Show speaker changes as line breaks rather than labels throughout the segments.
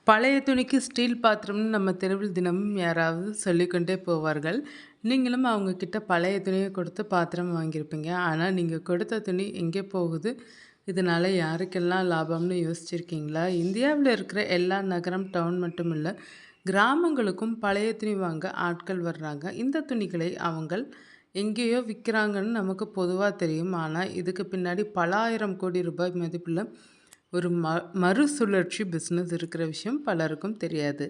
பழைய துணிக்கு ஸ்டீல் பாத்திரம்னு நம்ம தெருவில் தினமும் யாராவது சொல்லிக்கொண்டே போவார்கள். நீங்களும் அவங்க கிட்ட பழைய துணிய கொடுத்து பாத்திரம் வாங்கியிருப்பீங்க. ஆனா, நீங்க கொடுத்த துணி எங்கே போகுது? இதனால யாருக்கெல்லாம் லாபம்னு யோசிச்சிருக்கீங்களா? இந்தியாவுல இருக்கிற எல்லா நகரம், டவுன் மட்டும் இல்ல, கிராமங்களுக்கும் பழைய துணி வாங்க ஆட்கள் வர்றாங்க. இந்த துணிகளை அவங்கள் எங்கேயோ விக்கிறாங்கன்னு நமக்கு பொதுவா தெரியும். ஆனா, இதுக்கு பின்னாடி பல ஆயிரம் கோடி ரூபாய் மதிப்புள்ள ஒரு மறுசுழற்சி பிஸ்னஸ் இருக்கிற விஷயம் பலருக்கும் தெரியாது.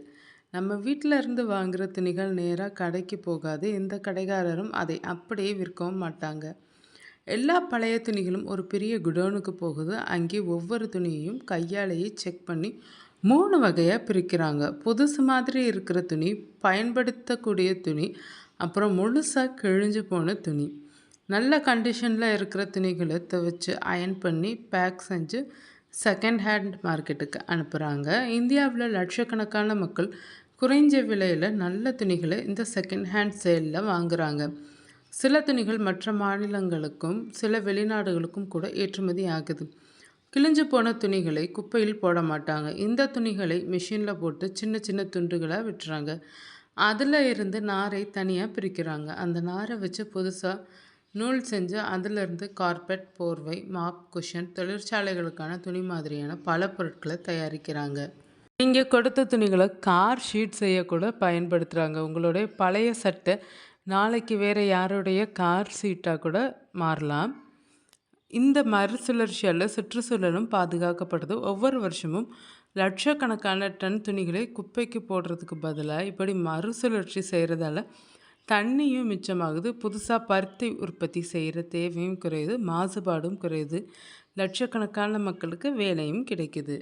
நம்ம வீட்டில் இருந்து வாங்குற துணிகள் நேராக கடைக்கு போகாது. எந்த கடைக்காரரும் அதை அப்படியே விற்கவும் மாட்டாங்க. எல்லா பழைய துணிகளும் ஒரு பெரிய குடோனுக்கு போகுது. அங்கே ஒவ்வொரு துணியையும் கையாலேயே செக் பண்ணி 3 வகையாக பிரிக்கிறாங்க. புதுசு மாதிரி இருக்கிற துணி, பயன்படுத்தக்கூடிய துணி, அப்புறம் முழுசாக கிழிஞ்சு போன துணி. நல்ல கண்டிஷனில் இருக்கிற துணிகளை துவைச்சு அயன் பண்ணி பேக் செஞ்சு செகண்ட் ஹேண்ட் மார்க்கெட்டுக்கு அனுப்புகிறாங்க. இந்தியாவில் லட்சக்கணக்கான மக்கள் குறைஞ்ச விலையில் நல்ல துணிகளை இந்த செகண்ட் ஹேண்ட் சேலில் வாங்குகிறாங்க. சில துணிகள் மற்ற மாநிலங்களுக்கும் சில வெளிநாடுகளுக்கும் கூட ஏற்றுமதி ஆகுது. கிழிஞ்சு போன துணிகளை குப்பையில் போட மாட்டாங்க. இந்த துணிகளை மிஷினில் போட்டு சின்ன சின்ன துண்டுகளாக விட்டுறாங்க. அதில் இருந்து நாரை தனியாக பிரிக்கிறாங்க. அந்த நாரை வச்சு புதுசாக நூல் செஞ்சு அதிலிருந்து கார்பெட், போர்வை, மாப், குஷன், தொழிற்சாலைகளுக்கான துணி மாதிரியான பல பொருட்களை தயாரிக்கிறாங்க. நீங்கள் கொடுத்த துணிகளை கார் ஷீட் செய்யக்கூட பயன்படுத்துகிறாங்க. உங்களுடைய பழைய சட்டை நாளைக்கு வேறு யாருடைய கார் சீட்டாக கூட மாறலாம். இந்த மறுசுழற்சியால் சுற்றுச்சூழலும் பாதுகாக்கப்படுது. ஒவ்வொரு வருஷமும் லட்சக்கணக்கான டன் துணிகளை குப்பைக்கு போடுறதுக்கு பதிலாக இப்படி மறுசுழற்சி செய்கிறதால தண்ணியும் மிச்சமாகுது. புதுசாக பருத்தி உற்பத்தி செய்கிற தேவையும் குறையுது, மாசுபாடும் குறையுது, லட்சக்கணக்கான மக்களுக்கு வேலையும் கிடைக்குது.